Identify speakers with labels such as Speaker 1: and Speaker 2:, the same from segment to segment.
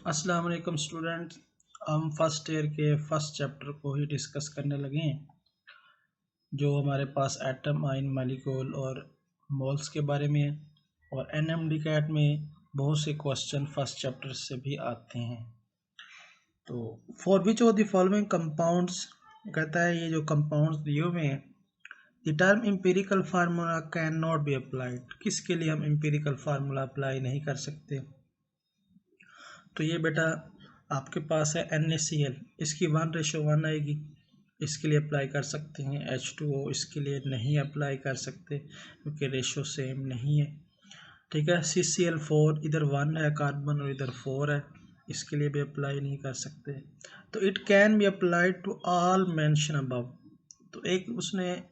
Speaker 1: अस्सलाम वालेकुम स्टूडेंट। हम फर्स्ट ईयर के फर्स्ट चैप्टर को ही डिस्कस करने लगे हैं, जो हमारे पास एटम, आयन, मॉलिक्यूल और मोल्स के बारे में है। और एनएमडी कैट में बहुत से क्वेश्चन फर्स्ट चैप्टर से भी आते हैं। तो for which of the following compounds, कहता है ये जो कंपाउंड्स दिए हुए हैं, the term empirical formula can not be applied, किसके लिए हम एम्पिरिकल फार्मूला अप्लाई नहीं कर सकते। तो ये बेटा आपके पास है NaCl, इसकी 1:1 आएगी, इसके लिए अप्लाई कर सकते हैं। H2O इसके लिए नहीं अप्लाई कर सकते क्योंकि रेशो सेम नहीं है। ठीक है। CCl4 इधर 1 है कार्बन और इधर 4 है, इसके लिए भी अप्लाई नहीं कर सकते। तो it can be applied to all mention above. तो एक उसने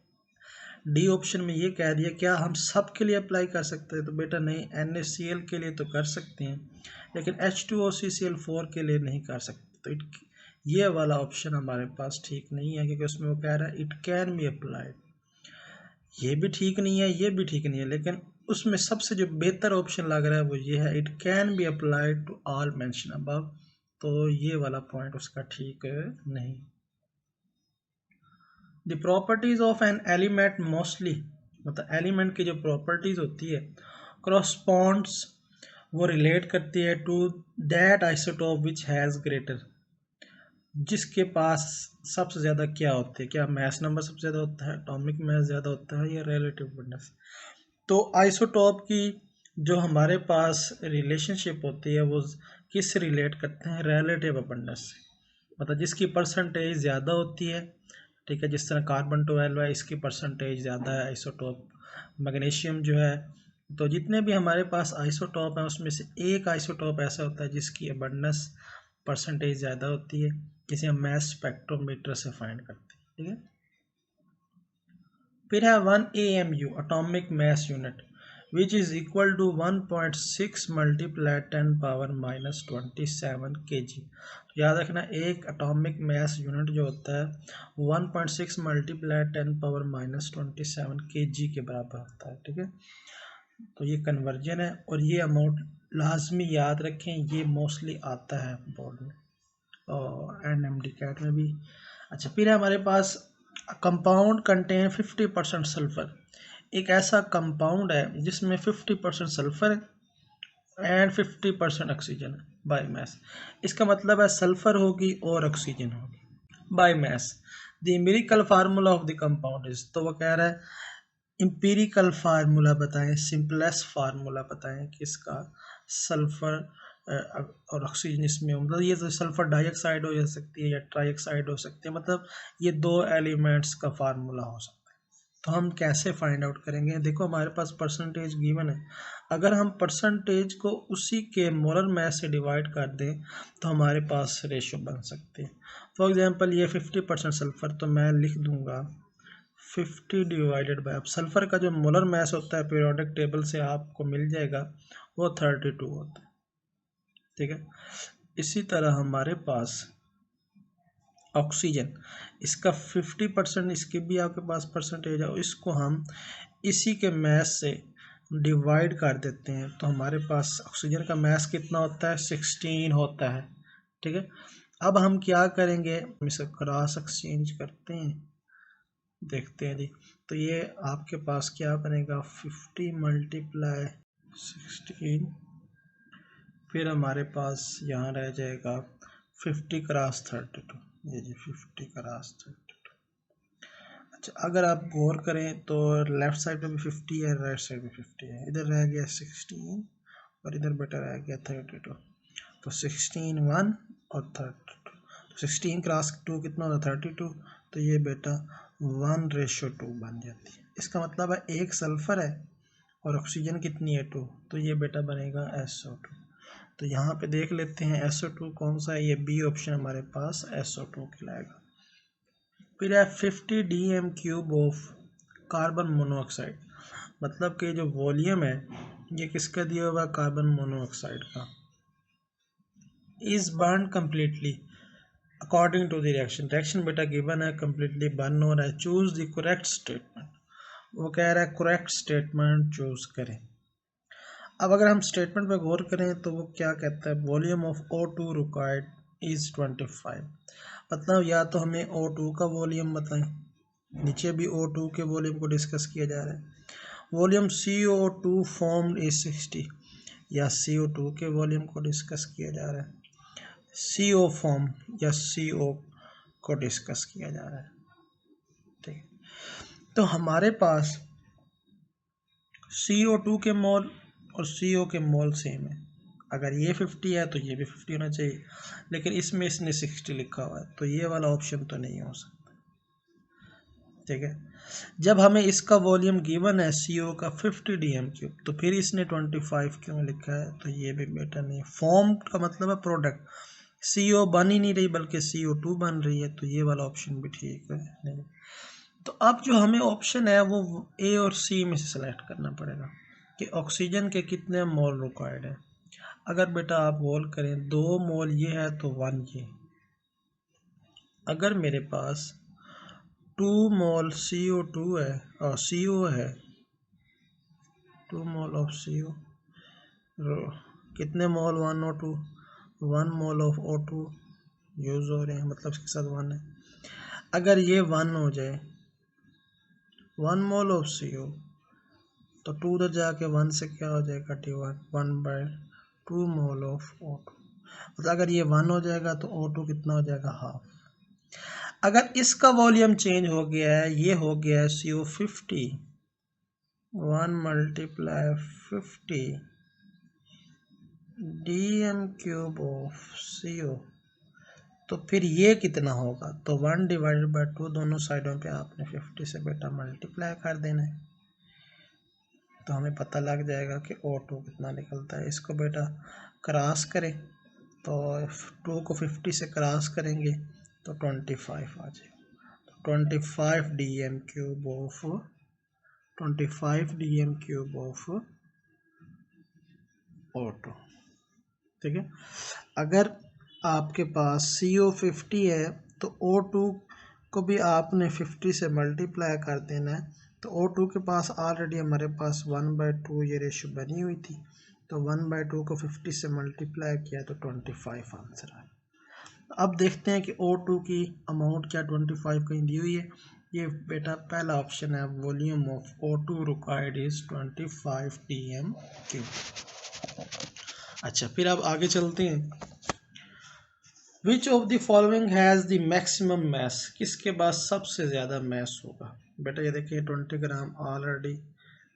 Speaker 1: डी ऑप्शन में ये कह दिया, क्या हम सब के लिए अप्लाई कर सकते हैं? तो बेटा नहीं, NaCl के लिए तो कर सकते हैं, लेकिन H2O CCl4 के लिए नहीं कर सकते। तो ये वाला ऑप्शन हमारे पास ठीक नहीं है, क्योंकि उसमें वो कह रहा है इट कैन बी अप्लाइड। ये भी ठीक नहीं है, ये भी ठीक नहीं है, लेकिन उसमें सबसे जो बेहतर ऑप्शन लग रहा है वो ये है, it can be applied to all mention above. तो ये वाला पॉइंट उसका ठीक नहीं। The properties of an element mostly, मतलब एलिमेंट की जो प्रॉपर्टीज होती है, क्रॉसपॉन्ड्स, वो रिलेट करती है to that isotope which has greater, जिसके पास सबसे ज़्यादा क्या होते हैं, क्या मैस नंबर सबसे ज़्यादा होता है, एटॉमिक मैस ज़्यादा होता है, या रिलेटिव अबंडेंस। तो आइसोटोप की जो हमारे पास रिलेशनशिप होती है वो किस रिलेट करते हैं, रिलेटिव अबंडेंस से, मतलब जिसकी परसेंटेज ज़्यादा होती है। ठीक है, जिस तरह कार्बन 12 है, इसकी परसेंटेज ज़्यादा है आइसोटोप। मैग्नीशियम जो है, तो जितने भी हमारे पास आइसोटोप हैं उसमें से एक आइसोटोप ऐसा होता है जिसकी अबंडेंस परसेंटेज ज़्यादा होती है, जिसे हम मैस स्पेक्ट्रोमीटर से फाइंड करते हैं। ठीक है। फिर है 1 AMU atomic mass unit, which is equal to 1.6 multiply 10⁻⁻27 kg। तो याद रखना, एक एटॉमिक मैस यूनिट जो होता है 1.6 मल्टीप्लाई 10⁻⁻27 kg के बराबर होता है। ठीक है, तो ये कन्वर्जन है, और ये अमाउंट लाजमी याद रखें, ये मोस्टली आता है बोर्ड में और NMD कैट में भी। अच्छा, फिर है हमारे पास कंपाउंड कंटेन 50% सल्फर, एक ऐसा कंपाउंड है जिसमें 50% सल्फर एंड 50% ऑक्सीजन है बाय मैस। इसका मतलब है सल्फर होगी और ऑक्सीजन होगी by mass. The empirical formula of the compound is, तो वो कह रहा है एम्पिरिकल फार्मूला बताएं, सिंपलेस्ट फार्मूला बताएं किसका, सल्फर और ऑक्सीजन इसमें, मतलब ये तो सल्फर डाइऑक्साइड हो सकती है या ट्राइऑक्साइड हो सकती है, मतलब ये दो एलिमेंट्स का फार्मूला हो सकता है। तो हम कैसे फाइंड आउट करेंगे? देखो हमारे पास परसेंटेज गिवन है, अगर हम परसेंटेज को उसी के मोलर मैस से डिवाइड कर दें तो हमारे पास रेशो बन सकते हैं। फॉर एग्जांपल ये 50% सल्फर, तो मैं लिख दूंगा 50 डिवाइडेड बाय, अब सल्फर का जो मोलर मैस होता है पीरियोडिक टेबल से आपको मिल जाएगा, वो 32 होता है। ठीक है, इसी तरह हमारे पास ऑक्सीजन, इसका 50%, इसकी भी आपके पास परसेंटेज है, इसको हम इसी के मैस से डिवाइड कर देते हैं तो हमारे पास ऑक्सीजन का मैस कितना होता है, 16 होता है। ठीक है, अब हम क्या करेंगे, हम इसे क्रॉस एक्सचेंज करते हैं, देखते हैं जी। तो ये आपके पास क्या बनेगा, 50 मल्टीप्लाई 16, फिर हमारे पास यहाँ रह जाएगा 50 क्रॉस 32, ये जी 50 क्रॉस 32। अच्छा, अगर आप गौर करें तो लेफ्ट साइड में भी 50 है, राइट साइड में 50 है, इधर रह गया 16 और इधर बेटा रह गया 32। तो 16 1 और 32, 16 क्रॉस 2 कितना होता है, 32। तो ये बेटा 1:2 बन जाती है। इसका मतलब है एक सल्फर है और ऑक्सीजन कितनी है, 2, तो ये बेटा बनेगा SO2। तो यहाँ पे देख लेते हैं SO2 कौन सा है, ये बी ऑप्शन हमारे पास SO2 कहलाएगा। फिर है 50 dm³ ऑफ कार्बन मोनोऑक्साइड, मतलब कि जो वॉल्यूम है ये किसका दिया हुआ, कार्बन मोनोऑक्साइड का, is burn completely according to the reaction बेटा गिवन है, कम्प्लीटली बर्न हो रहा है। चूज द करेक्ट स्टेटमेंट, वो कह रहा है करेक्ट स्टेटमेंट चूज करें। अब अगर हम स्टेटमेंट पे गौर करें तो वो क्या कहता है, volume of O2 required is 25। मतलब या तो हमें O2 का वॉल्यूम बताएं, नीचे भी O2 के वॉल्यूम को डिस्कस किया जा रहा है। वॉल्यूम CO2 फॉर्म्ड इज 60, या CO2 के वॉल्यूम को डिस्कस किया जा रहा है। CO फॉर्म या CO को डिस्कस किया जा रहा है। ठीक है, तो हमारे पास CO2 के मोल और CO के मोल सेम है। अगर ये 50 है तो ये भी 50 होना चाहिए, लेकिन इसमें इसने 60 लिखा हुआ है, तो ये वाला ऑप्शन तो नहीं हो सकता। ठीक है, जब हमें इसका वॉल्यूम गिवन है CO का 50 dm³, तो फिर इसने 25 क्यों लिखा है, तो ये भी बेटा नहीं। फॉर्म का मतलब है प्रोडक्ट, CO बन ही नहीं रही बल्कि CO2 बन रही है, तो ये वाला ऑप्शन भी ठीक है नहीं। तो अब जो हमें ऑप्शन है वो A और C में से सिलेक्ट करना पड़ेगा कि ऑक्सीजन के कितने मोल रिक्वायर्ड है। अगर बेटा आप गौर करें, 2 मोल ये है तो 1 ये। अगर मेरे पास 2 मोल CO2 है और CO है, 2 मोल ऑफ CO, कितने मोल 1 और 2, 1 मोल ऑफ O2 यूज हो रहे हैं, मतलब इसके साथ 1 है। अगर ये 1 हो जाए, 1 मोल ऑफ CO, तो 2 उधर जाके 1 से क्या हो जाएगा, डिवाइड 1/2 मोल ऑफ O2। मतलब अगर ये 1 हो जाएगा तो O2 कितना हो जाएगा, हाफ। अगर इसका वॉल्यूम चेंज हो गया है, ये हो गया है CO 50, 1 × 50 dm³ ऑफ CO, तो फिर ये कितना होगा, तो 1/2, दोनों साइडों पे आपने 50 से बेटा मल्टीप्लाई कर देना है, तो हमें पता लग जाएगा कि O2 कितना निकलता है। इसको बेटा क्रॉस करें, तो 2 को 50 से क्रॉस करेंगे तो 25 आ जाएगा। तो 25 dm³ ऑफ O2। ठीक है, अगर आपके पास CO 50 है तो O2 को भी आपने 50 से मल्टीप्लाई कर देना है। तो O2 के पास ऑलरेडी हमारे पास 1/2 ये रेशो बनी हुई थी, तो 1/2 को 50 से मल्टीप्लाई किया तो 25 आंसर आया। अब देखते हैं कि O2 की अमाउंट क्या 25 कहीं दी हुई है। ये बेटा पहला ऑप्शन है, volume of O2 required is 25 dm³। अच्छा, फिर अब आगे चलते हैं। Which of the following has the maximum mass, किसके पास सबसे ज़्यादा मैस होगा। बेटा ये देखिए 20 ग्राम ऑलरेडी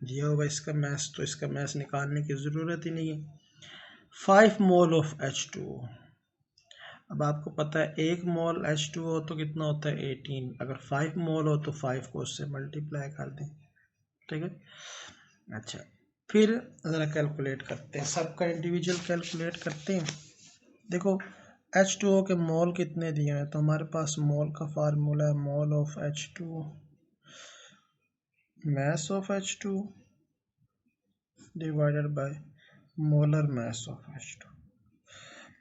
Speaker 1: दिया होगा इसका मैस, तो इसका मैस निकालने की ज़रूरत ही नहीं है। 5 मोल ऑफ H2O। अब आपको पता है 1 मोल H2O तो कितना होता है 18, अगर 5 मोल हो तो 5 को उससे मल्टीप्लाई कर दें। ठीक है, अच्छा फिर ज़रा कैलकुलेट करते हैं, सबका इंडिविजुअल कैलकुलेट करते हैं। देखो H2O के मोल कितने दिए हैं, तो हमारे पास मोल का फार्मूला है mole of H2O mass of H2O divided by molar mass of H2।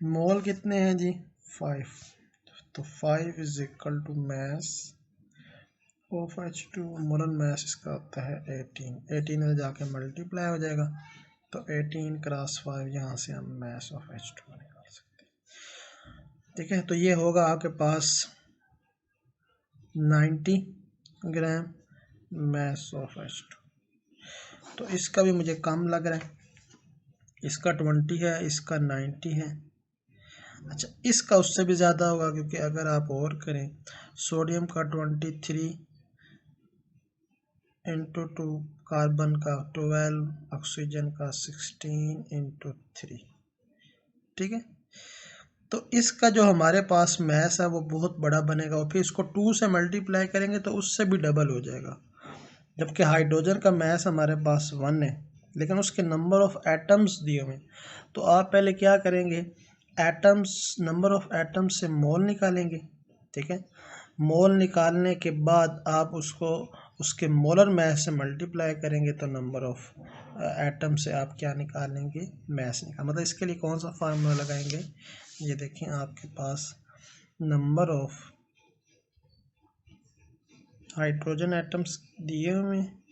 Speaker 1: Mole कितने हैं जी 5, तो 5 is equal to mass of H2। Molar mass इसका होता है 18 में जाके मल्टीप्लाई हो जाएगा, तो 18 × 5, यहाँ से हम मैस ऑफ H2 निकाल सकते हैं। ठीक है, तो ये होगा आपके पास 90 ग्राम मैस ऑफ H2। तो इसका भी मुझे कम लग रहा है, इसका 20 है, इसका 90 है। अच्छा, इसका उससे भी ज़्यादा होगा, क्योंकि अगर आप और करें, सोडियम का 23 × 2, कार्बन का 12, ऑक्सीजन का 16 × 3। ठीक है, तो इसका जो हमारे पास मैस है वो बहुत बड़ा बनेगा, और फिर इसको 2 से मल्टीप्लाई करेंगे तो उससे भी डबल हो जाएगा। जबकि हाइड्रोजन का मैस हमारे पास 1 है, लेकिन उसके नंबर ऑफ एटम्स दिए हुए, तो आप पहले क्या करेंगे, एटम्स, नंबर ऑफ एटम्स से मोल निकालेंगे। ठीक है, मोल निकालने के बाद आप उसको उसके मोलर मैस से मल्टीप्लाई करेंगे, तो नंबर ऑफ एटम से आप क्या निकालेंगे, मैस निकाल। मतलब इसके लिए कौन सा फार्मूला लगाएंगे, ये देखें आपके पास नंबर ऑफ हाइड्रोजन एटम्स दिए हुए हैं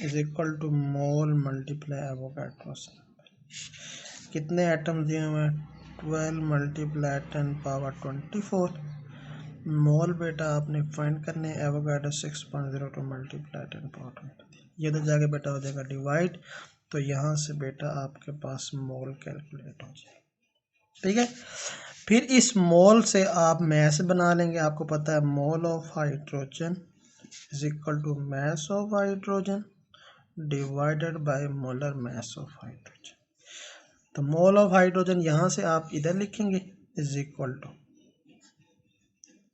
Speaker 1: is equal to mole multiply Avogadro's number. कितने एटम दिए हुए? 12 मल्टीप्लाई 10 पावर 24। मोल बेटा आपने फाइंड करने, एवोगाड्रो 6.02 मल्टीप्लाई 10 पावर 20। ये तो जाके बेटा हो जाएगा डिवाइड, तो यहाँ से बेटा आपके पास मोल कैलकुलेट हो जाएगा। ठीक है, फिर इस मोल से आप मैस बना लेंगे। आपको पता है mole of hydrogen is equal to mass of hydrogen divided by molar mass of hydrogen. तो मोल ऑफ हाइड्रोजन यहाँ से आप इधर लिखेंगे इज इक्वल टू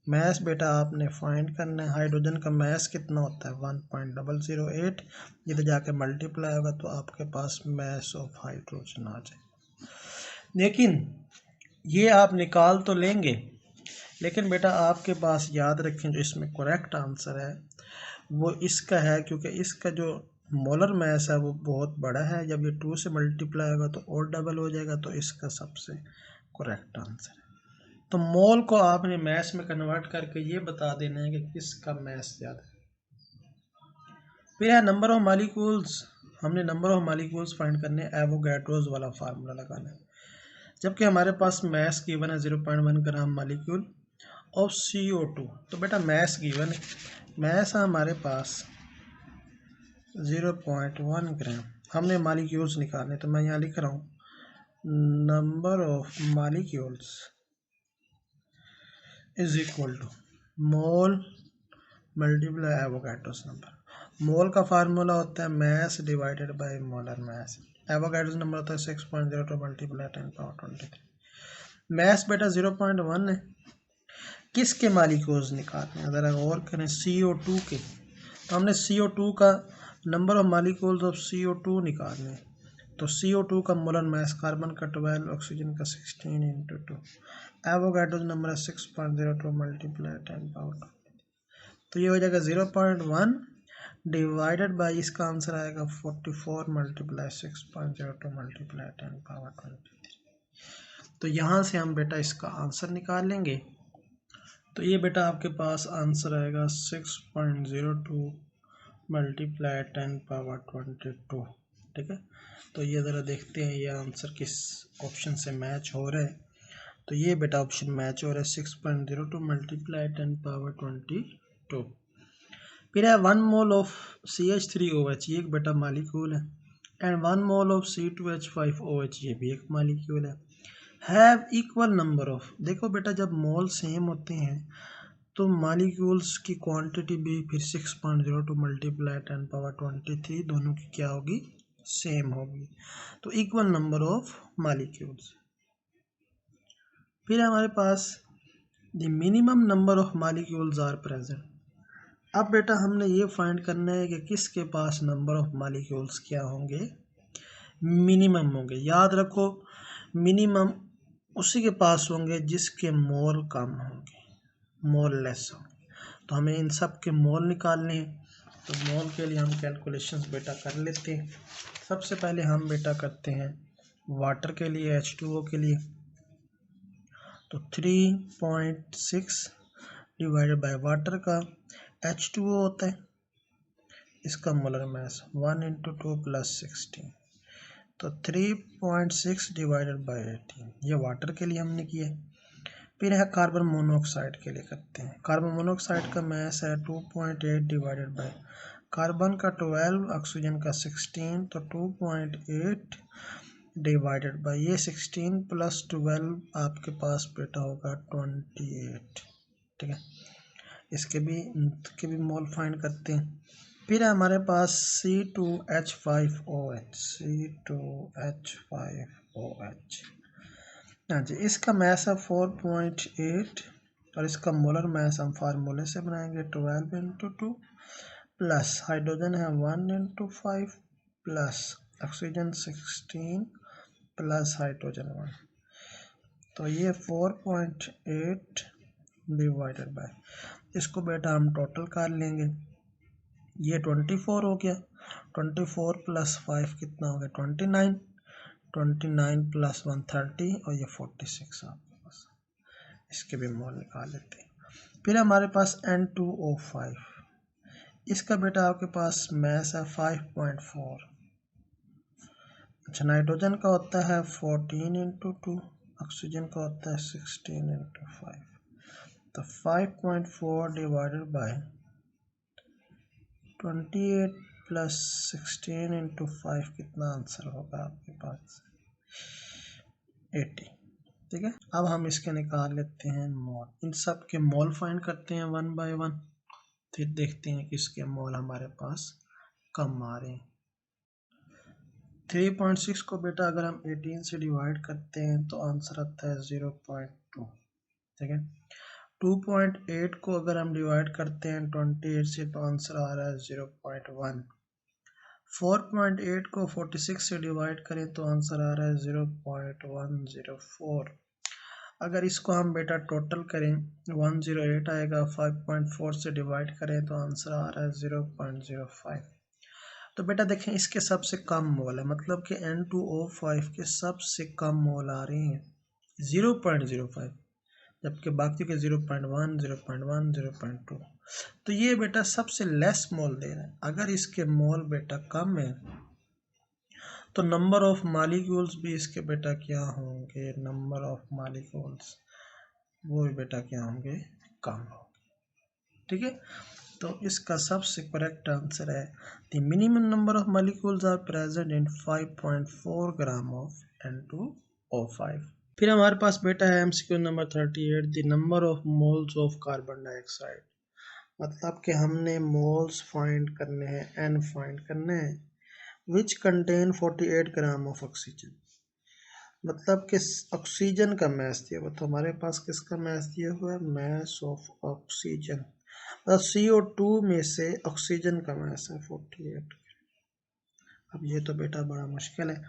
Speaker 1: मैस बेटा आपने फाइंड करना है। हाइड्रोजन का मैस कितना होता है? 1.008। ये तो जाके मल्टीप्लाई होगा तो आपके पास मैस ऑफ हाइड्रोजन आ जाए। लेकिन ये आप निकाल तो लेंगे, लेकिन बेटा आपके पास याद रखें जो इसमें करेक्ट आंसर है वो इसका है, क्योंकि इसका जो मोलर मैस है वो बहुत बड़ा है। जब ये 2 से मल्टीप्लाई होगा तो और डबल हो जाएगा, तो इसका सबसे करेक्ट आंसर है। तो मोल को आपने मैस में कन्वर्ट करके ये बता देना है कि किसका मैस ज़्यादा है। फिर है नंबर ऑफ मॉलिक्यूल्स। हमने नंबर ऑफ मॉलिक्यूल्स फाइंड करने, एवोगाड्रोस वाला फार्मूला लगाना है। जबकि हमारे पास मैस गिवन है 0.1 ग्राम मॉलिक्यूल ऑफ CO2। तो बेटा मैस गिवन है, मैस है हमारे पास 0.1 ग्राम। हमने मॉलिक्यूल्स निकालने, तो मैं यहाँ लिख रहा हूँ number of molecules is equal to mole multiply Avogadro's number. Mole का फार्मूला होता है mass divided by molar mass. Avogadro's number होता है 6.02 मल्टीप्लाई 10 पावर 23। मैस बेटा 0.1 है। किसके मॉलिक्यूल्स निकालने हैं? अगर गौर करें CO2 के, तो हमने CO2 का number of molecules of CO2 निकालने हैं। तो CO2 का मोलर मैस, कार्बन का 12, ऑक्सीजन का 16 इंटू 2। एवोगाड्रोस नंबर है 6.02 मल्टीप्लाई 10 पावर 20। तो ये हो जाएगा 0.1 डिवाइडेड बाई, इसका आंसर आएगा 44 मल्टीप्लाई 6.02 मल्टीप्लाई 10 पावर 23। तो यहाँ से हम बेटा इसका आंसर निकाल लेंगे। तो ये बेटा आपके पास आंसर आएगा 6.02 मल्टीप्लाई 10 पावर 22। ठीक है, तो ये ज़रा देखते हैं ये आंसर किस ऑप्शन से मैच हो रहा है। तो ये बेटा ऑप्शन मैच हो रहा है 6.02 मल्टीप्लाई 10 पावर 22। फिर है 1 मोल ऑफ CH3OH, ये एक बेटा मालिक्यूल है, एंड 1 मोल ऑफ C2H5OH, ये भी एक मालिक्यूल है। हैव इक्वल नंबर ऑफ, देखो बेटा जब मोल सेम होते हैं तो मालिक्यूल्स की क्वांटिटी भी फिर 6.02 मल्टीप्लाई 10 पावर 23 दोनों की क्या होगी? सेम होगी। तो इक्वल नंबर ऑफ मालिक्यूल्स। फिर हमारे पास the minimum number of molecules are present. अब बेटा हमने ये फाइंड करना है कि किसके पास नंबर ऑफ मॉलिक्यूल्स क्या होंगे? मिनिमम होंगे। याद रखो मिनिमम उसी के पास होंगे जिसके मोल कम होंगे, मोल लेस होंगे। तो हमें इन सब के मोल निकालने हैं। तो मोल के लिए हम कैलकुलेशंस बेटा कर लेते हैं। सबसे पहले हम बेटा करते हैं वाटर के लिए, H2O के लिए। तो 3.6 डिवाइडेड बाय वाटर का H2O होता है, इसका मोलर मास 1 इंटू 2 प्लस 16। तो 3.6 डिवाइडेड बाय 18, ये वाटर के लिए हमने किया। फिर है कार्बन मोनोऑक्साइड के लिए करते हैं। कार्बन मोनोऑक्साइड का मास है 2.8 डिवाइडेड बाय कार्बन का 12, ऑक्सीजन का 16। तो 2.8 डिवाइडेड बाय ये 16 प्लस 12 आपके पास बेटा होगा 28। ठीक है, इसके भी मोल फाइंड करते हैं। फिर हमारे पास C2H5OH, C2H5OH, हाँ जी, इसका मैस है 4.8 और इसका मोलर मैस हम फार्मूले से बनाएंगे 12 इंटू 2 प्लस हाइड्रोजन है 1 into 5 plus oxygen 16 plus hydrogen 1। तो ये 4.8 डिवाइडेड बाय, इसको बेटा हम टोटल कर लेंगे। ये 24 हो गया, 24 प्लस 5 कितना हो गया? 29, 29 प्लस 1 30 और ये 46 आपके पास। इसके भी मोल निकाल लेते हैं। फिर हमारे पास N2O5, इसका बेटा आपके पास मैस है 5.4। अच्छा, नाइट्रोजन का होता है 14 × 2, ऑक्सीजन का होता है 16 × 5। तो 5.4 डिवाइडेड बाय 28 प्लस 16 × 5 कितना आंसर होगा आपके पास? 80। ठीक है, अब हम इसके निकाल लेते हैं मोल। इन सब के मोल फाइंड करते हैं 1 बाय 1, फिर देखते हैं कि इसके मोल हमारे पास कम आ रहे हैं। 3.6 को बेटा अगर हम 18 से डिवाइड करते हैं तो आंसर आता है 0.2। ठीक है, 2.8 को अगर हम डिवाइड करते हैं 28 से तो आंसर आ रहा है 0.1। 4.8 को 46 से डिवाइड करें तो आंसर आ रहा है 0.104। अगर इसको हम बेटा टोटल करें 108 आएगा, 5.4 से डिवाइड करें तो आंसर आ रहा है 0.05। तो बेटा देखें इसके सबसे कम मोल है, मतलब कि N2O5 के सबसे कम मोल आ रहे हैं 0.05, जबकि बाकी के 0.1, 0.1, 0.2। तो ये बेटा सबसे लेस मोल दे रहा है। अगर इसके मोल बेटा कम है तो नंबर ऑफ मॉलिक्यूल्स भी इसके बेटा क्या होंगे, नंबर ऑफ मॉलिक्यूल्स वो भी बेटा क्या होंगे, कम होंगे। ठीक है, तो इसका सबसे करेक्ट आंसर है the minimum number of molecules are present in 5.4 gram of N2O5। फिर हमारे पास बेटा है MCQ number 38, the number of moles of carbon dioxide. मतलब कि हमने मोल्स फाइंड करने हैं, N फाइंड करने हैं, which contain 48 gram of oxygen. मतलब कि ऑक्सीजन का मैस दिया हुआ, तो हमारे पास किसका मैस दिया हुआ है, मैस ऑफ ऑक्सीजन। CO2 में से ऑक्सीजन का मैस है 48। अब ये तो बेटा बड़ा मुश्किल है,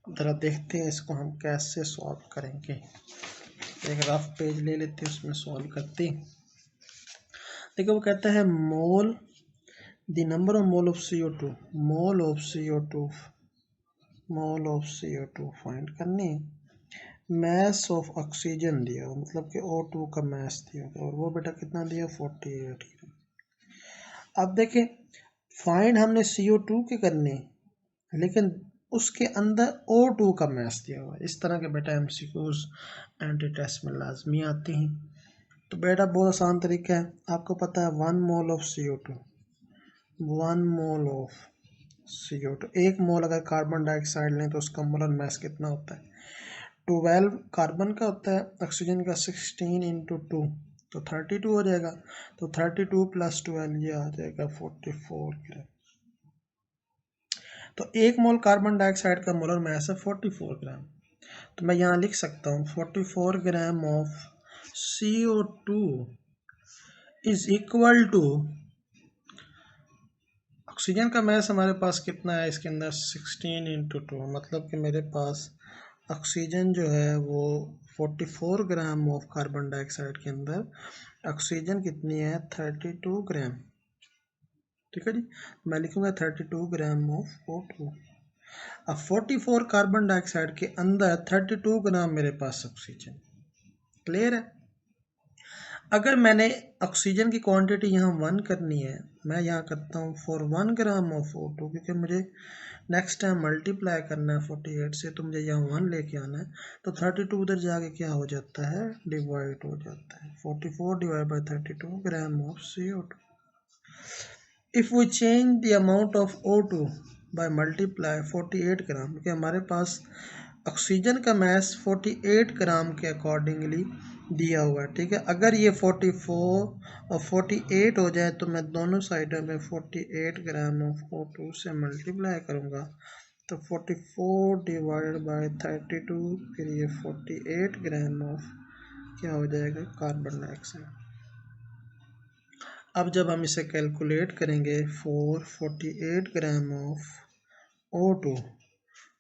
Speaker 1: ज़रा देखते हैं इसको हम कैसे सॉल्व करेंगे। एक रफ पेज ले लेते हैं, उसमें सॉल्व करते हैं। देखो वो कहता है मोल the number of mole of CO2, mole of CO2, mole of CO2 find करने, मैस ऑफ ऑक्सीजन दिया, मतलब कि O2 का मैस दिया, और वो बेटा कितना दिया 48। अब देखें फाइंड हमने CO2 के करने, लेकिन उसके अंदर O2 का मैस दिया हुआ है। इस तरह के बेटा MCQs एंटी टेस्ट में लाजमी आते हैं। तो बेटा बहुत आसान तरीका है, आपको पता है 1 mole of CO2, 1 mole of CO2, 1 मोल अगर कार्बन डाइऑक्साइड लें तो उसका मोलर मैस कितना होता है, 12 कार्बन का होता है, ऑक्सीजन का 16 × 2 तो 32 हो जाएगा। तो 32 + 12 ये आ जाएगा 44 ग्राम। तो 1 मोल कार्बन डाइऑक्साइड का मोलर मैस है 44 ग्राम। तो मैं यहाँ लिख सकता हूँ 44 gram of CO2 is equal to, oxygen का मैस हमारे पास कितना है इसके अंदर 16 × 2, मतलब कि मेरे पास ऑक्सीजन जो है वो 44 ग्राम ऑफ कार्बन डाइऑक्साइड के अंदर ऑक्सीजन कितनी है 32 ग्राम। ठीक है जी, मैं लिखूंगा 32 ग्राम ऑफ O2। अब 44 कार्बन डाइऑक्साइड के अंदर 32 ग्राम मेरे पास ऑक्सीजन। क्लियर है। अगर मैंने ऑक्सीजन की क्वांटिटी यहाँ 1 करनी है, मैं यहाँ करता हूँ फॉर 1 ग्राम ऑफ O2, क्योंकि मुझे नेक्स्ट टाइम मल्टीप्लाई करना है 48 से, तो मुझे यहाँ 1 लेके आना है। तो 32 उधर जाके क्या हो जाता है, डिवाइड हो जाता है, 44 divide by 32 gram of CO2। If we change the amount of O2 by multiply 48 gram, क्योंकि हमारे पास ऑक्सीजन का मैस 48 ग्राम के अकॉर्डिंगली दिया हुआ है। ठीक है, अगर ये 44 और 48 हो जाए तो मैं दोनों साइडों में 48 ग्राम ऑफ O2 से मल्टीप्लाई करूँगा, तो 44 डिवाइड बाय 32, फिर ये 48 ग्राम ऑफ क्या हो जाएगा, कार्बन डाइऑक्साइड। अब जब हम इसे कैलकुलेट करेंगे for 48 gram of O2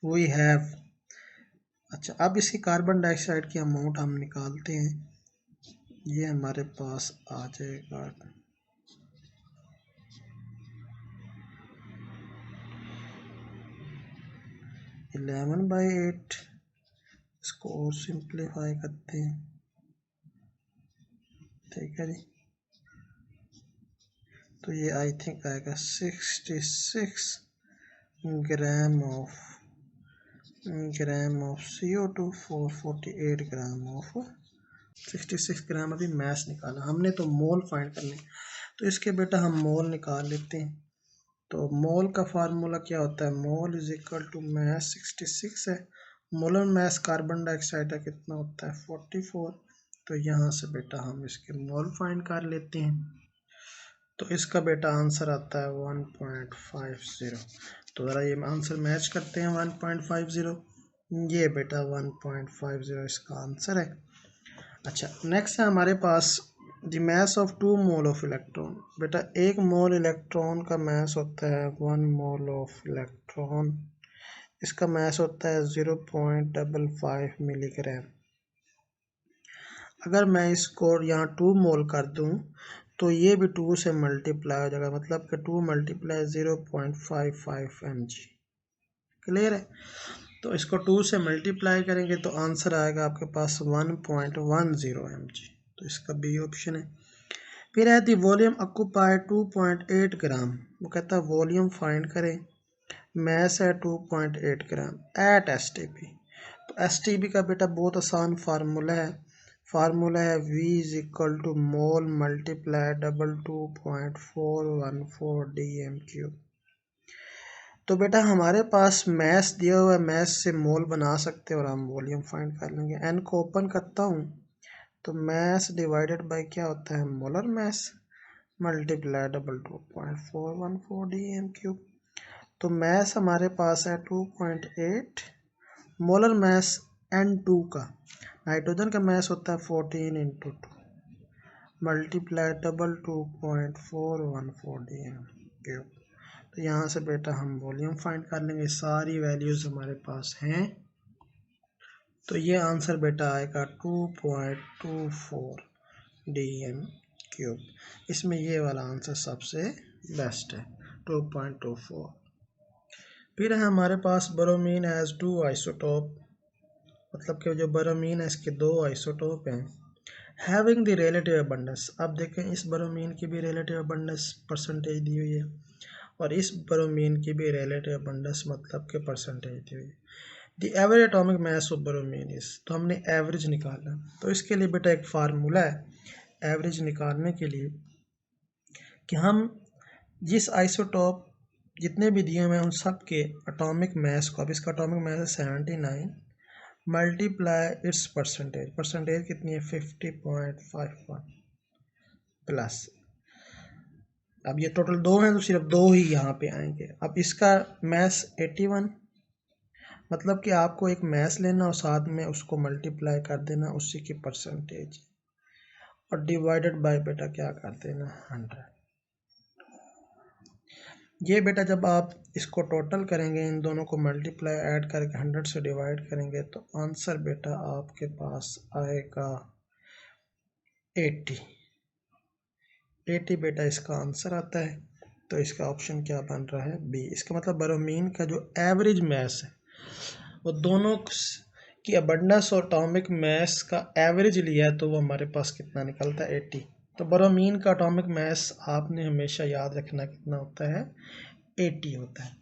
Speaker 1: we have, अच्छा अब इसकी कार्बन डाइऑक्साइड की अमाउंट हम निकालते हैं, ये हमारे पास आ जाएगा 11/8। इसको और सिंप्लीफाई करते हैं। ठीक है जी, तो ये आई थिंक आएगा 66 ग्राम of CO2 for 48 gram of 66 ग्राम। अभी मैस निकाला हमने, तो मोल फाइंड करने, तो इसके बेटा हम मोल निकाल लेते हैं। तो मोल का फार्मूला क्या होता है, mole is equal to mass 66 है, मोलर मैस कार्बन डाइऑक्साइड का कितना होता है 44। तो यहाँ से बेटा हम इसके मोल फाइंड कर लेते हैं। तो इसका बेटा आंसर आता है 1.50। तो ज़रा ये आंसर मैच करते हैं 1.50, ये बेटा 1.50 इसका आंसर है। अच्छा, नेक्स्ट है हमारे पास the mass of 2 mole of electron. बेटा 1 मोल इलेक्ट्रॉन का मैस होता है 1 मोल ऑफ इलेक्ट्रॉन, इसका मैस होता है 0.55 मिलीग्राम। अगर मैं इसको यहाँ 2 मोल कर दूँ तो ये भी 2 से मल्टीप्लाई हो जाएगा, मतलब कि 2 मल्टीप्लाई 0.55 mg। क्लियर है? तो इसको 2 से मल्टीप्लाई करेंगे तो आंसर आएगा आपके पास 1.10 mg। तो इसका बी ऑप्शन है। फिर है दी वॉल्यूम ऑक्यूपाइड 2.8 ग्राम। वो कहता है वॉल्यूम फाइंड करें, मैस है 2.8 ग्राम एट STP। तो STP का बेटा बहुत आसान फार्मूला है, फार्मूला है V is equal to mole multiply 22.414 dm³। तो बेटा हमारे पास मैस दिया हुआ है, मैस से मोल बना सकते हैं और हम वॉल्यूम फाइंड कर लेंगे। n को ओपन करता हूँ तो मैस डिवाइडेड बाय क्या होता है, मोलर मैस मल्टीप्लाई 22.414 dm³। तो मैस हमारे पास है 2.8, मोलर मैस N2 का, नाइट्रोजन का मैस होता है 14 × 2 मल्टीप्लाई 22.414 dm³। तो यहाँ से बेटा हम वॉल्यूम फाइंड कर लेंगे, सारी वैल्यूज हमारे पास हैं। तो ये आंसर बेटा आएगा 2.24 dm³। इसमें ये वाला आंसर सबसे बेस्ट है, 2.24। फिर है हमारे पास ब्रोमीन एज 2 आइसोटोप, मतलब कि जो ब्रोमीन है इसके 2 आइसोटोप हैं। हैविंग द रिलेटिव अबंडेंस, अब देखें इस ब्रोमीन की भी रिलेटिव अबंडेंस परसेंटेज दी हुई है और इस ब्रोमीन की भी रिलेटिव अबंडेंस मतलब के परसेंटेज दी हुई है। The average atomic mass of bromine is, तो हमने एवरेज निकालना, तो इसके लिए बेटा एक फार्मूला है एवरेज निकालने के लिए कि हम जिस आइसोटोप जितने भी दिए हुए हैं उन सब के एटॉमिक मास को, अब इसका एटॉमिक मास है 79, मल्टीप्लाई इट्स परसेंटेज, परसेंटेज कितनी है 50.51 प्लस, अब ये टोटल 2 हैं तो सिर्फ 2 ही यहाँ पे आएंगे। अब इसका मैस 81, मतलब कि आपको एक मैस लेना और साथ में उसको मल्टीप्लाई कर देना उसी की परसेंटेज और डिवाइडेड बाय बेटा क्या कर देना 100। ये बेटा जब आप इसको टोटल करेंगे, इन दोनों को मल्टीप्लाई ऐड करके 100 से डिवाइड करेंगे तो आंसर बेटा आपके पास आएगा 80 बेटा इसका आंसर आता है। तो इसका ऑप्शन क्या बन रहा है, बी। इसका मतलब ब्रोमीन का जो एवरेज मैस है वो दोनों की अबंडेंस और एटॉमिक मैस का एवरेज लिया है तो वो हमारे पास कितना निकलता है 80। तो ब्रोमीन का एटॉमिक मैस आपने हमेशा याद रखना कितना होता है 80 होता है।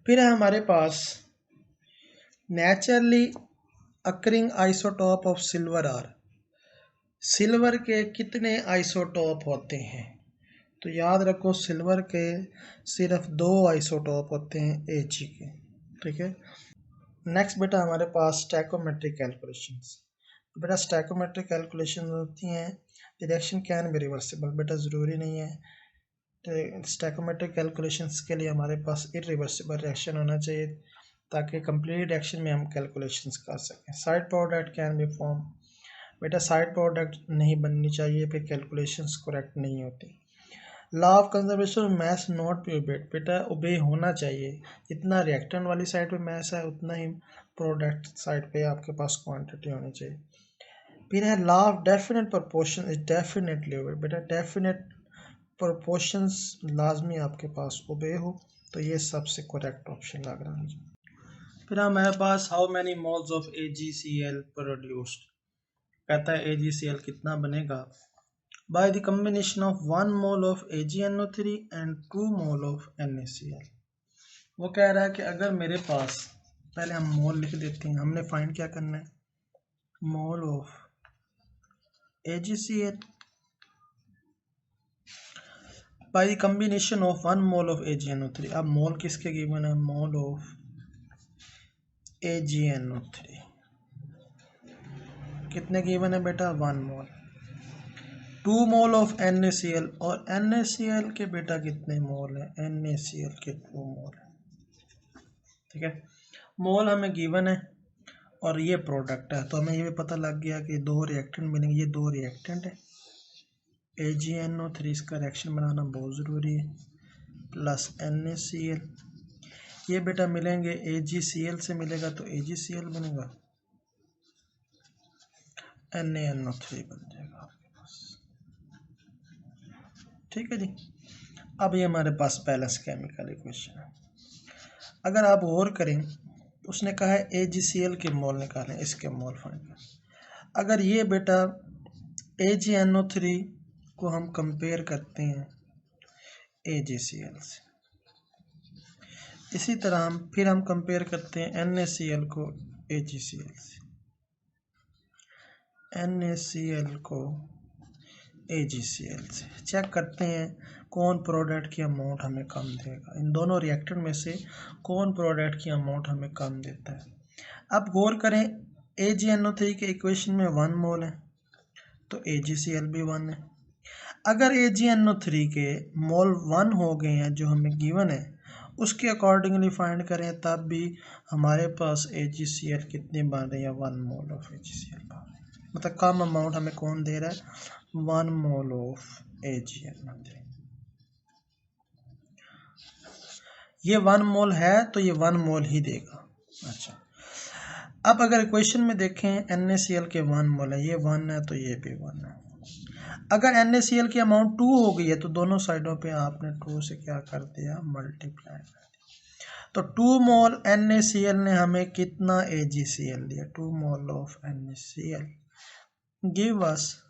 Speaker 1: फिर है हमारे पास naturally occurring isotope of silver are, silver के कितने आइसोटोप होते हैं, तो याद रखो सिल्वर के सिर्फ 2 आइसोटोप होते हैं Ag के, ठीक है। नेक्स्ट बेटा हमारे पास स्टैकोमेट्रिक कैलकुलेशंस। बेटा स्टैकोमेट्रिक कैलकुलेशन होती हैं, रिएक्शन कैन बी रिवर्सिबल, बेटा ज़रूरी नहीं है। स्टैकोमेट्रिक कैलकुलेशंस के लिए हमारे पास इरिवर्सिबल रिएक्शन होना चाहिए ताकि कंप्लीट रिएक्शन में हम कैलकुलेशंस कर सकें। Side product can be form, बेटा साइड प्रोडक्ट नहीं बननी चाहिए, फिर कैलकुलेशंस करेक्ट नहीं होती। Law of conservation mass not be obeyed, बेटा ओबे होना चाहिए, जितना रिएक्टेंट वाली साइड पे मैस है उतना ही प्रोडक्ट साइड पे आपके पास क्वांटिटी होनी चाहिए। फिर है law of definite proportion is definitely obey, बेटा डेफिनेट प्रोपोर्शंस लाजमी आपके पास ओबे हो, तो ये सबसे करेक्ट ऑप्शन लग रहा है मुझे। फिर हमारे पास how many moles of AgCl produced, कहता है AgCl कितना बनेगा। by the combination of 1 mole of AgNO3 and 2 mole of NaCl। वो कह रहा है कि अगर मेरे पास, पहले हम मोल लिख देते हैं, हमने फाइंड क्या करना है, mole of AgCl by the combination of 1 mole of AgNO3। अब मोल किसके गिवन है, मोल ऑफ AgNO3 कितने गिवन है बेटा, 1 मोल। 2 मोल ऑफ NaCl, और NaCl के बेटा कितने मोल है, NaCl के 2 मोल है। ठीक है, मोल हमें गिवन है और ये प्रोडक्ट है, तो हमें ये भी पता लग गया कि दो रिएक्टेंट मिलेंगे। ये दो रिएक्टेंट है, AgNO3 इसका रिएक्शन बनाना बहुत ज़रूरी है, प्लस NaCl। ये बेटा मिलेंगे AgCl से मिलेगा तो AgCl बनेगा, NaNO3 बन जाएगा आपके पास। ठीक है जी। अब ये हमारे पास बैलेंस केमिकल इक्वेशन है। अगर आप गौर करें, उसने कहा है AgCl के मोल निकालें, इसके मोल फाइंड करें। अगर ये बेटा AgNO3 को हम कंपेयर करते हैं AgCl से, इसी तरह फिर हम कंपेयर करते हैं NaCl को AgCl से, NaCl को AgCl से। चेक करते हैं कौन प्रोडक्ट की अमाउंट हमें कम देगा, इन दोनों रिएक्टेंट में से कौन प्रोडक्ट की अमाउंट हमें कम देता है। अब गौर करें, AgNO3 के इक्वेशन में 1 मोल है तो AgCl भी 1 है। अगर AgNO3 के मोल 1 हो गए हैं जो हमें गिवन है, उसके अकॉर्डिंगली फाइंड करें, तब भी हमारे पास AgCl कितने बन रहे हैं, 1 मोल ऑफ AgCl बन रहे हैं। मतलब कम अमाउंट हमें कौन दे रहा है, 1 मोल ऑफ AgNO3। ये 1 मोल है तो ये 1 मोल ही देगा। अच्छा, अब अगर इक्वेशन में देखें NaCl के 1 मोल है, ये 1 है तो ये भी 1 है। अगर NaCl की अमाउंट 2 हो गई है तो दोनों साइडों पे आपने 2 से क्या कर दिया, मल्टीप्लाई कर दिया। तो 2 मोल NaCl ने हमें कितना AgCl दिया, 2 mole of NaCl give us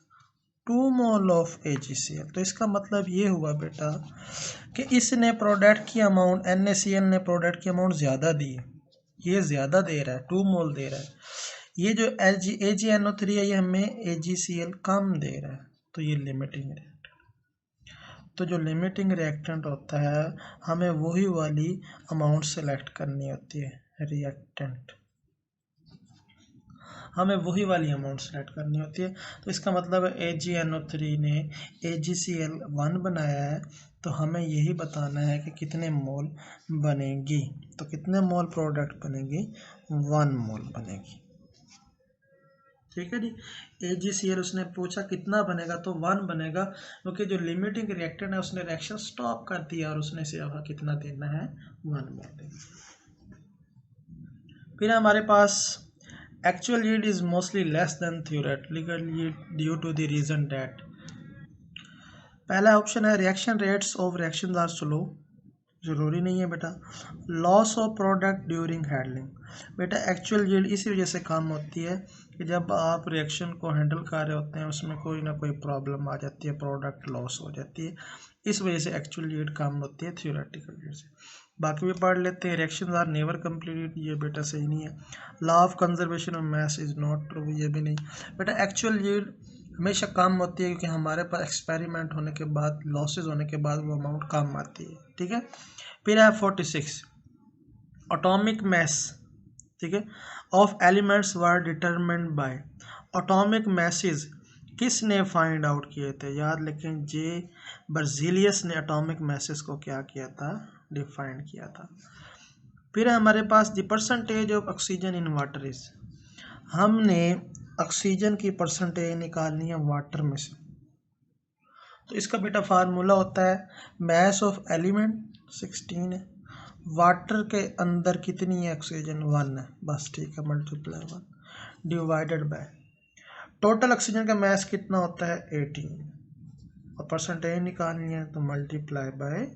Speaker 1: 2 mole of AgCl। तो इसका मतलब ये हुआ बेटा कि इसने प्रोडक्ट की अमाउंट, NaCl ने प्रोडक्ट की अमाउंट ज़्यादा दी है, ये ज़्यादा दे रहा है, 2 मोल दे रहा है। ये जो AgNO3 है ये हमें AgCl कम दे रहा है, तो ये लिमिटिंग रिएक्टेंट। तो जो लिमिटिंग रिएक्टेंट होता है हमें वही वाली अमाउंट सेलेक्ट करनी होती है, रिएक्टेंट हमें वही वाली अमाउंट सेलेक्ट करनी होती है। तो इसका मतलब है AgNO3 ने AgCl 1 बनाया है, तो हमें यही बताना है कि कितने मोल बनेगी। तो कितने मोल प्रोडक्ट बनेगी, 1 मोल बनेगी। ठीक है जी। AgCl उसने पूछा कितना बनेगा, तो 1 बनेगा, क्योंकि जो लिमिटिंग रिएक्टेंट है उसने रिएक्शन स्टॉप कर दिया और उसने सिर्फ कितना देना है, 1 मोल देना। फिर हमारे पास actual yield is mostly less than theoretical yield due to the reason that, पहला ऑप्शन है reaction rates of reactions are slow, ज़रूरी नहीं है बेटा। Loss of product during handling, बेटा एक्चुअल यील्ड इसी वजह से कम होती है कि जब आप रिएक्शन को हैंडल कर रहे होते हैं उसमें कोई ना कोई प्रॉब्लम आ जाती है, प्रोडक्ट लॉस हो जाती है, इस वजह से एक्चुअल यील्ड कम होती है थियोरेटिकल यील्ड से। बाकी भी पढ़ लेते हैं, रिएक्शंस आर नेवर कंप्लीटेड, ये बेटा सही नहीं है। Law of conservation of mass is not true, ये भी नहीं। बेटा एक्चुअल यील्ड हमेशा कम होती है क्योंकि हमारे पास एक्सपेरिमेंट होने के बाद, लॉसेज होने के बाद वो अमाउंट कम आती है। ठीक है। फिर है 46 एटॉमिक मैस, ठीक है, of elements were determined bye, atomic message किसने फाइंड आउट किए थे, याद रखें जे बर्जीलियस ने एटॉमिक मैसेज को क्या किया था, डिफाइन किया था। फिर है हमारे पास the percentage of oxygen in water is, हमने ऑक्सीजन की परसेंटेज निकालनी है वाटर में से, तो इसका बेटा फार्मूला होता है मैस ऑफ एलिमेंट 16 है, वाटर के अंदर कितनी है ऑक्सीजन, 1 है, बस ठीक है, multiply 1 divided by total oxygen का मैस कितना होता है 18, और परसेंटेज निकालनी है तो मल्टीप्लाई बाय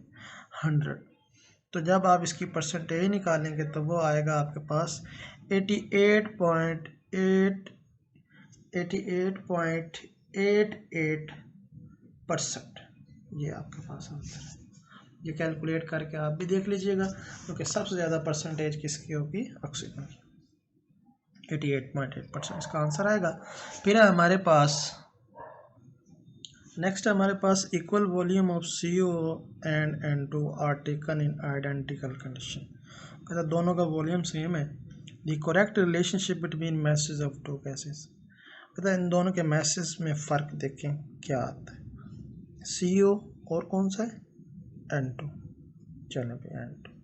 Speaker 1: 100। तो जब आप इसकी परसेंटेज निकालेंगे तो वो आएगा आपके पास 88.88 %। ये आपके पास आंसर है। ये कैलकुलेट करके आप भी देख लीजिएगा, क्योंकि सबसे ज़्यादा परसेंटेज किसकी होगी, ऑक्सीजन की, 88.8% इसका आंसर आएगा। फिर है हमारे पास नेक्स्ट हमारे पास equal volume of CO and N2 are taken in identical condition. कहता दोनों का वॉल्यूम सेम है। The correct relationship between masses of two gases. कहता इन दोनों के मैसेज में फ़र्क देखें क्या आता है, CO और कौन सा है, N2। चलो भाई N2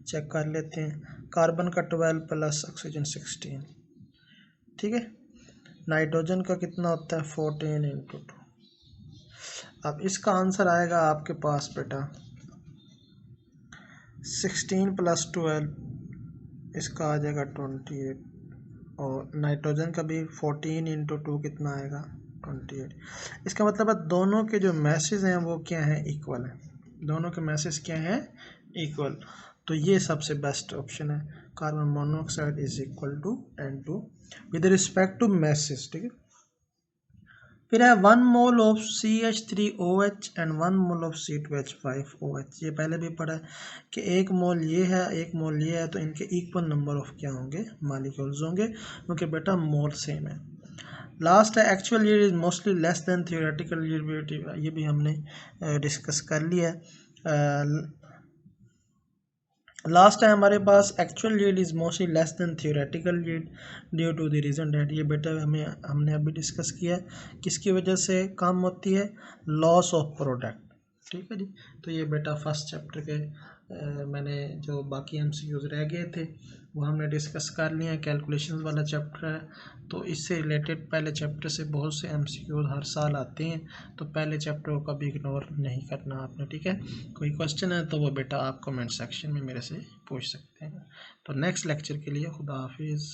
Speaker 1: चेक कर लेते हैं। कार्बन का 12 प्लस ऑक्सीजन 16, ठीक है। नाइट्रोजन का कितना होता है, 14 × 2। अब इसका आंसर आएगा आपके पास बेटा 16 + 12, इसका आ जाएगा 28, और नाइट्रोजन का भी 14 × 2 कितना आएगा, 28। इसका मतलब है दोनों के जो मैसेज हैं वो क्या हैं, इक्वल है। दोनों के मैसेज क्या हैं, इक्वल। तो ये सबसे बेस्ट ऑप्शन है, carbon monoxide is equal to N2 with respect to masses, ठीक है। फिर है 1 mole of CH3OH and 1 mole of C2H5OH। ये पहले भी पढ़ा है कि 1 मोल ये है 1 मोल ये है, तो इनके इक्वल नंबर ऑफ क्या होंगे, मॉलिक्यूल्स होंगे, क्योंकि बेटा मोल सेम है। लास्ट है actual yield is mostly less than theoretical yield. ये भी हमने डिस्कस कर लिया है। लास्ट है हमारे पास actual yield is mostly less than theoretical yield due to the reason that. ये बेटा हमने अभी डिस्कस किया है, किसकी वजह से कम होती है, लॉस ऑफ प्रोडक्ट, ठीक है जी। तो ये बेटा फर्स्ट चैप्टर के मैंने जो बाकी MCQs रह गए थे वो हमने डिस्कस कर लिए हैं। कैलकुलेशंस वाला चैप्टर है, तो इससे रिलेटेड पहले चैप्टर से बहुत से MCQs हर साल आते हैं, तो पहले चैप्टर को कभी इग्नोर नहीं करना आपने, ठीक है। कोई क्वेश्चन है तो वो बेटा आप कमेंट सेक्शन में मेरे से पूछ सकते हैं। तो नेक्स्ट लेक्चर के लिए खुदा हाफिज़।